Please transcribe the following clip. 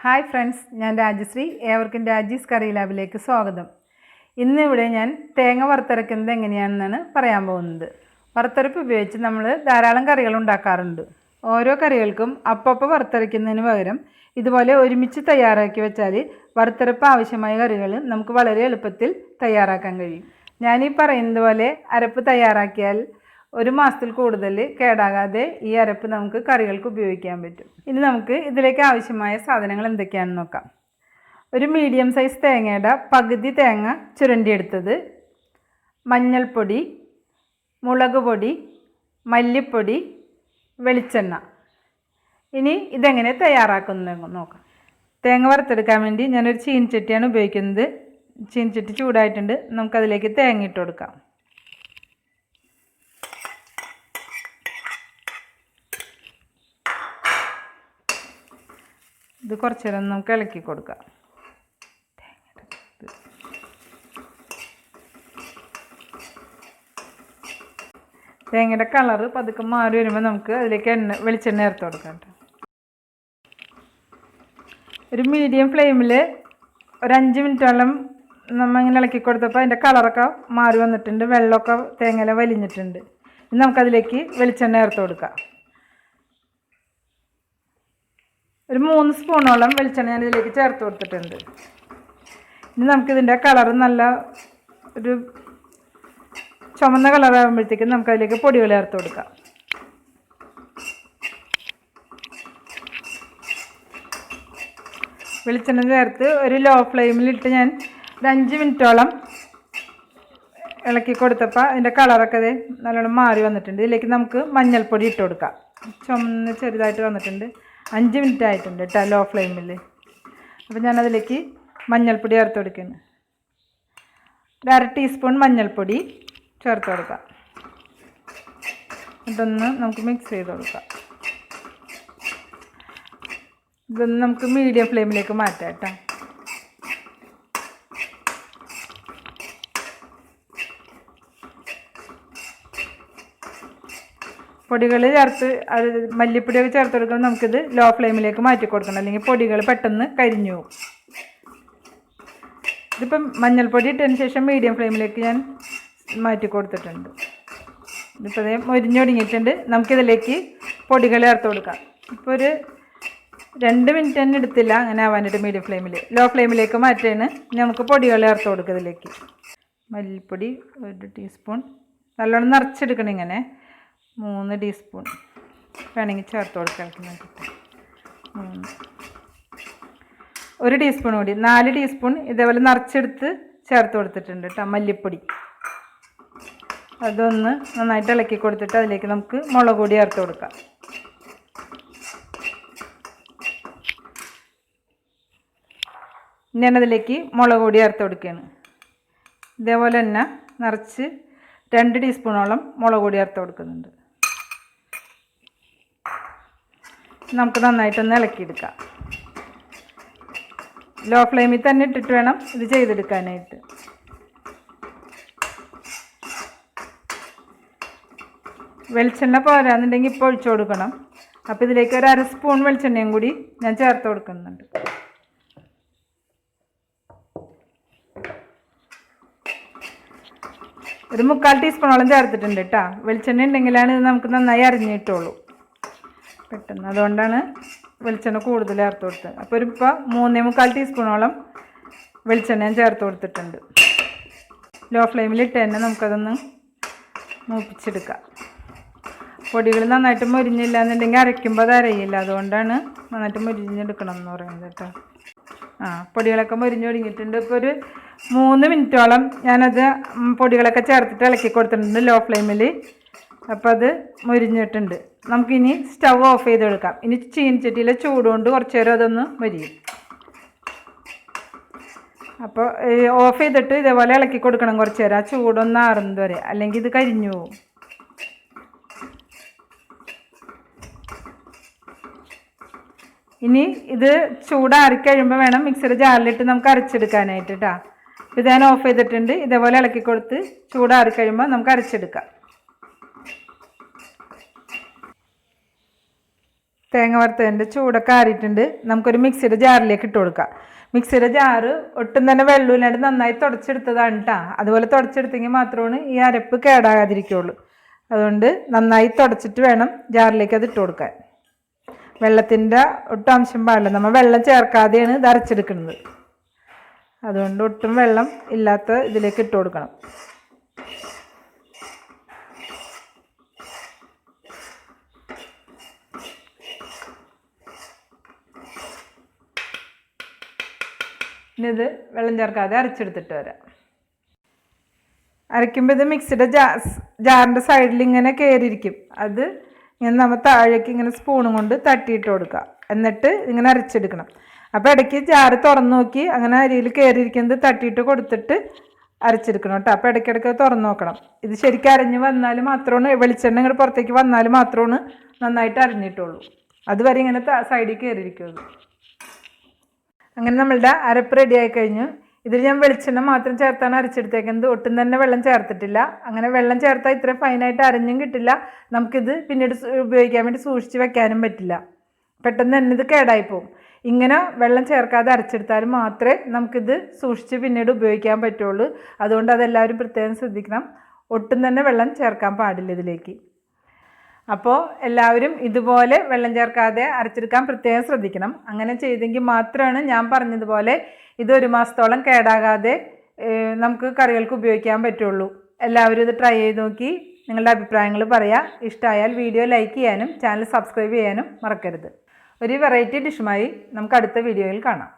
Hi friends, ഞാൻ രാജശ്രീ. ഏവർക്കും രാജീസ് കറി ലാബിലേക്ക് സ്വാഗതം. ഇന്നിവിടെ ഞാൻ തേങ്ങ വറുത്തരയ്ക്കുന്നത് എങ്ങനെയാണെന്നാണ് പറയാൻ പോകുന്നത്. വറുത്തരപ്പ് ഉപയോഗിച്ച് നമ്മൾ ധാരാളം കറികൾ ഉണ്ടാക്കാറുണ്ട്. ഓരോ കറികൾക്കും അപ്പപ്പോൾ വറുത്തരയ്ക്കുന്നതിന് പകരം ഇതുപോലെ ഒരുമിച്ച് തയ്യാറാക്കി വെച്ചാൽ വറുത്തരപ്പ് ആവശ്യമായ കറികൾ നമുക്ക് വളരെ എളുപ്പത്തിൽ തയ്യാറാക്കാൻ കഴിയും. ഞാനീ പറയുന്നത് പോലെ അരപ്പ് തയ്യാറാക്കിയാൽ ഒരു മാസത്തിൽ കൂടുതൽ കേടാകാതെ ഈ അരപ്പ് നമുക്ക് കറികൾക്ക് ഉപയോഗിക്കാൻ പറ്റും. ഇനി നമുക്ക് ഇതിലേക്ക് ആവശ്യമായ സാധനങ്ങൾ എന്തൊക്കെയാണെന്ന് നോക്കാം. ഒരു മീഡിയം സൈസ് തേങ്ങയുടെ പകുതി തേങ്ങ ചുരണ്ടിയെടുത്തത്, മഞ്ഞൾപ്പൊടി, മുളക് പൊടി, മല്ലിപ്പൊടി, വെളിച്ചെണ്ണ. ഇനി ഇതെങ്ങനെ തയ്യാറാക്കുന്നത് നോക്കാം. തേങ്ങ വറുത്തെടുക്കാൻ വേണ്ടി ഞാനൊരു ചീനച്ചട്ടിയാണ് ഉപയോഗിക്കുന്നത്. ചീനച്ചട്ടി ചൂടായിട്ടുണ്ട്. നമുക്കതിലേക്ക് തേങ്ങ ഇട്ട് കൊടുക്കാം. ഇത് കുറച്ച് നേരം നമുക്ക് ഇളക്കി കൊടുക്കാം. തേങ്ങയുടെ കളറ് പതുക്കെ മാറി വരുമ്പോൾ നമുക്ക് അതിലേക്ക് വെളിച്ചെണ്ണ ചേർത്ത് കൊടുക്കാം. ഒരു മീഡിയം ഫ്ലെയിമിൽ ഒരു 5 മിനിറ്റോളം നമ്മൾ ഇങ്ങനെ ഇളക്കി കൊടുത്തപ്പോൾ അതിൻ്റെ കളറൊക്കെ മാറി വന്നിട്ടുണ്ട്, വെള്ളമൊക്കെ തേങ്ങയില വലിഞ്ഞിട്ടുണ്ട്. ഇനി നമുക്കതിലേക്ക് വെളിച്ചെണ്ണ ചേർത്ത് കൊടുക്കാം. ഒരു 3 സ്പൂണോളം വെളിച്ചെണ്ണ ഞാൻ ഇതിലേക്ക് ചേർത്ത് കൊടുത്തിട്ടുണ്ട്. ഇനി നമുക്കിതിൻ്റെ കളർ നല്ല ഒരു ചുമന്ന കളറാകുമ്പോഴത്തേക്കും നമുക്കതിലേക്ക് പൊടികൾ ചേർത്ത് കൊടുക്കാം. വെളിച്ചെണ്ണ ചേർത്ത് ഒരു ലോ ഫ്ലെയിമിലിട്ട് ഞാൻ ഒരു 5 മിനിറ്റോളം ഇളക്കി കൊടുത്തപ്പോൾ അതിൻ്റെ കളറൊക്കെ നല്ലോണം മാറി വന്നിട്ടുണ്ട്. ഇതിലേക്ക് നമുക്ക് മഞ്ഞൾപ്പൊടി ഇട്ട് കൊടുക്കാം. ചുമന്ന് ചെറുതായിട്ട് വന്നിട്ടുണ്ട്. 5 മിനിറ്റ് ആയിട്ടുണ്ട് കേട്ടോ, ലോ ഫ്ലെയിമിൽ. അപ്പോൾ ഞാനതിലേക്ക് മഞ്ഞൾപ്പൊടി ചേർത്ത് കൊടുക്കുന്നു. ഒരു 1/2 ടീസ്പൂൺ മഞ്ഞൾപ്പൊടി ചേർത്ത് കൊടുക്കാം. ഇതൊന്ന് നമുക്ക് മിക്സ് ചെയ്ത് കൊടുക്കാം. ഇതൊന്ന് നമുക്ക് മീഡിയം ഫ്ലെയിമിലേക്ക് മാറ്റാം കേട്ടോ. പൊടികൾ ചേർത്ത് അത് മല്ലിപ്പൊടിയൊക്കെ ചേർത്ത് കൊടുക്കുമ്പോൾ നമുക്കിത് ലോ ഫ്ലെയിമിലേക്ക് മാറ്റി കൊടുക്കണം, അല്ലെങ്കിൽ പൊടികൾ പെട്ടെന്ന് കരിഞ്ഞു പോകും. ഇതിപ്പം മഞ്ഞൾപ്പൊടി ഇട്ടതിന് ശേഷം മീഡിയം ഫ്ലെയിമിലേക്ക് ഞാൻ മാറ്റി കൊടുത്തിട്ടുണ്ട്. ഇതിപ്പോൾ മൊരിഞ്ഞൊടുങ്ങിയിട്ടുണ്ട്. നമുക്കിതിലേക്ക് പൊടികൾ ചേർത്ത് കൊടുക്കാം. ഇപ്പോൾ ഒരു 2 മിനിറ്റ് തന്നെ എടുത്തില്ല അങ്ങനെ ആവാനായിട്ട്. മീഡിയം ഫ്ലെയിമിൽ ലോ ഫ്ലെയിമിലേക്ക് മാറ്റിയാണ് നമുക്ക് പൊടികൾ ചേർത്ത് കൊടുക്കുക. ഇതിലേക്ക് മല്ലിപ്പൊടി 1 ടീസ്പൂൺ, നല്ലോണം നിറച്ചെടുക്കണം. ഇങ്ങനെ 3 ടീസ്പൂൺ വേണമെങ്കിൽ ചേർത്ത് കൊടുക്കാൻ. 1 ടീസ്പൂൺ കൂടി, 4 ടീസ്പൂൺ ഇതേപോലെ നിറച്ചെടുത്ത് ചേർത്ത് കൊടുത്തിട്ടുണ്ട് കേട്ടോ മല്ലിപ്പൊടി. അതൊന്ന് നന്നായിട്ട് ഇളക്കി കൊടുത്തിട്ട് അതിലേക്ക് നമുക്ക് മുളക് പൊടി ചേർത്ത് കൊടുക്കാം. ഞാനതിലേക്ക് മുളക് പൊടി ചേർത്ത് കൊടുക്കുകയാണ്. ഇതേപോലെ തന്നെ നിറച്ച് 2 ടീസ്പൂണോളം മുളക് പൊടി ചേർത്ത് കൊടുക്കുന്നുണ്ട്. നമുക്ക് നന്നായിട്ടൊന്ന് ഇളക്കിയെടുക്കാം. ലോ ഫ്ലെയിമിൽ തന്നെ ഇട്ടിട്ട് വേണം ഇത് ചെയ്തെടുക്കാനായിട്ട്. വെളിച്ചെണ്ണ പോരാന്നുണ്ടെങ്കിൽ ഇപ്പോൾ ഒഴിച്ചു കൊടുക്കണം. അപ്പോൾ ഇതിലേക്ക് ഒരു 1/2 സ്പൂൺ വെളിച്ചെണ്ണയും കൂടി ഞാൻ ചേർത്ത് കൊടുക്കുന്നുണ്ട്. ഒരു 3/4 ടീസ്പൂണോളം ചേർത്തിട്ടുണ്ട് കേട്ടോ. വെളിച്ചെണ്ണ ഉണ്ടെങ്കിലാണ് ഇത് നമുക്ക് നന്നായി അരിഞ്ഞ് കിട്ടുള്ളൂ പെട്ടെന്ന്. അതുകൊണ്ടാണ് വെളിച്ചെണ്ണ കൂടുതൽ ചേർത്ത് കൊടുത്തത്. അപ്പോൾ ഇപ്പോൾ 3/4 ടീസ്പൂണോളം വെളിച്ചെണ്ണ ഞാൻ ചേർത്ത് കൊടുത്തിട്ടുണ്ട്. ലോ ഫ്ലെയിമിലിട്ട് തന്നെ നമുക്കതൊന്ന് മൂപ്പിച്ചെടുക്കാം. പൊടികൾ നന്നായിട്ട് മൊരിഞ്ഞില്ല എന്നുണ്ടെങ്കിൽ അരയ്ക്കുമ്പോൾ അത് അരയില്ല. അതുകൊണ്ടാണ് നന്നായിട്ട് മൊരിഞ്ഞെടുക്കണം എന്ന് പറയുന്നത് കേട്ടോ. പൊടികളൊക്കെ മൊരിഞ്ഞ് ഒടുങ്ങിയിട്ടുണ്ട്. ഇപ്പോൾ ഒരു 3 മിനിറ്റോളം ഞാനത് പൊടികളൊക്കെ ചേർത്തിട്ട് ഇളക്കി കൊടുത്തിട്ടുണ്ട് ലോ ഫ്ലെയിമിൽ. അപ്പോൾ അത് മൊരിഞ്ഞിട്ടുണ്ട്. നമുക്കിനി സ്റ്റൗ ഓഫ് ചെയ്ത് കൊടുക്കാം. ഇനി ചീനച്ചട്ടിയിലെ ചൂടുകൊണ്ട് കുറച്ച് നേരം അതൊന്ന് മൊരിയും. അപ്പോൾ ഓഫ് ചെയ്തിട്ട് ഇതേപോലെ ഇളക്കി കൊടുക്കണം കുറച്ച് നേരം, ആ ചൂടൊന്ന് ആറുന്നത് വരെ, അല്ലെങ്കിൽ ഇത് കരിഞ്ഞു പോകും. ഇനി ഇത് ചൂടാറിക്കഴിയുമ്പോൾ വേണം മിക്സിയുടെ ജാറിലിട്ട് നമുക്ക് അരച്ചെടുക്കാനായിട്ട് കേട്ടോ. ഇത് ഞാൻ ഓഫ് ചെയ്തിട്ടുണ്ട്. ഇതേപോലെ ഇളക്കി കൊടുത്ത് ചൂടാറിക്കഴിയുമ്പോൾ നമുക്ക് അരച്ചെടുക്കാം. തേങ്ങ വറുത്തതിൻ്റെ ചൂടൊക്കെ ആറിയിട്ടുണ്ട്. നമുക്കൊരു മിക്സിയുടെ ജാറിലേക്ക് ഇട്ട് കൊടുക്കാം. മിക്സിയുടെ ജാറ് ഒട്ടും തന്നെ വെള്ളമില്ലാണ്ട് നന്നായി തുടച്ചെടുത്തതാണ് കേട്ടോ. അതുപോലെ തുടച്ചെടുത്തെങ്കിൽ മാത്രമാണ് ഈ അരപ്പ് കേടാകാതിരിക്കുള്ളൂ. അതുകൊണ്ട് നന്നായി തുടച്ചിട്ട് വേണം ജാറിലേക്ക് അത് ഇട്ട് കൊടുക്കാൻ. വെള്ളത്തിൻ്റെ ഒട്ടും അംശം പാടില്ല. നമ്മൾ വെള്ളം ചേർക്കാതെയാണ് ഇത് അരച്ചെടുക്കുന്നത്. അതുകൊണ്ട് ഒട്ടും വെള്ളം ഇല്ലാത്ത ഇതിലേക്ക് ഇട്ട് കൊടുക്കണം. ഇനി ഇത് വെള്ളം ചേർക്കാതെ അരച്ചെടുത്തിട്ട് വരാം. അരയ്ക്കുമ്പോൾ ഇത് മിക്സിയുടെ ജാറിൻ്റെ സൈഡിൽ ഇങ്ങനെ കയറിയിരിക്കും. അത് ഇങ്ങനെ നമ്മൾ താഴേക്ക് ഇങ്ങനെ സ്പൂണും കൊണ്ട് തട്ടിയിട്ട് കൊടുക്കുക. എന്നിട്ട് ഇങ്ങനെ അരച്ചെടുക്കണം. അപ്പോൾ ഇടയ്ക്ക് ജാറ് തുറന്ന് നോക്കി അങ്ങനെ അരിയിൽ കയറിയിരിക്കുന്നത് തട്ടിയിട്ട് കൊടുത്തിട്ട് അരച്ചെടുക്കണം കേട്ടോ. അപ്പോൾ ഇടയ്ക്കിടയ്ക്ക് തുറന്ന് നോക്കണം. ഇത് ശരിക്കും അരഞ്ഞ് വന്നാൽ മാത്രമാണ്, വെളിച്ചെണ്ണ ഇങ്ങോട്ട് പുറത്തേക്ക് വന്നാൽ മാത്രമാണ് നന്നായിട്ട് അരഞ്ഞിട്ടുള്ളൂ. അതുവരെ ഇങ്ങനെ സൈഡിൽ കയറിയിരിക്കുള്ളൂ. അങ്ങനെ നമ്മളുടെ അരപ്പ് റെഡി ആയി കഴിഞ്ഞു. ഇതിൽ ഞാൻ വെളിച്ചെണ്ണ മാത്രം ചേർത്താണ് അരച്ചെടുത്തേക്കുന്നത്. ഒട്ടും തന്നെ വെള്ളം ചേർത്തിട്ടില്ല. അങ്ങനെ വെള്ളം ചേർത്താൽ ഇത്രയും ഫൈനായിട്ട് അരഞ്ഞും കിട്ടില്ല. നമുക്കിത് പിന്നീട് ഉപയോഗിക്കാൻ വേണ്ടി സൂക്ഷിച്ച് വെക്കാനും പറ്റില്ല. പെട്ടെന്ന് തന്നെ ഇത് കേടായിപ്പോവും. ഇങ്ങനെ വെള്ളം ചേർക്കാതെ അരച്ചെടുത്താൽ മാത്രമേ നമുക്കിത് സൂക്ഷിച്ച് പിന്നീട് ഉപയോഗിക്കാൻ പറ്റുള്ളൂ. അതുകൊണ്ട് അതെല്ലാവരും പ്രത്യേകം ശ്രദ്ധിക്കണം. ഒട്ടും തന്നെ വെള്ളം ചേർക്കാൻ പാടില്ല ഇതിലേക്ക്. അപ്പോൾ എല്ലാവരും ഇതുപോലെ വെള്ളം ചേർക്കാതെ അരച്ചെടുക്കാൻ പ്രത്യേകം ശ്രദ്ധിക്കണം. അങ്ങനെ ചെയ്തെങ്കിൽ മാത്രമാണ് ഞാൻ പറഞ്ഞതുപോലെ ഇത് 1 മാസത്തോളം കേടാകാതെ നമുക്ക് കറികൾക്ക് ഉപയോഗിക്കാൻ പറ്റുള്ളൂ. എല്ലാവരും ഇത് ട്രൈ ചെയ്ത് നോക്കി നിങ്ങളുടെ അഭിപ്രായങ്ങൾ പറയാം. ഇഷ്ടമായാൽ വീഡിയോ ലൈക്ക് ചെയ്യാനും ചാനൽ സബ്സ്ക്രൈബ് ചെയ്യാനും മറക്കരുത്. ഒരു വെറൈറ്റി ഡിഷുമായി നമുക്ക് അടുത്ത വീഡിയോയിൽ കാണാം.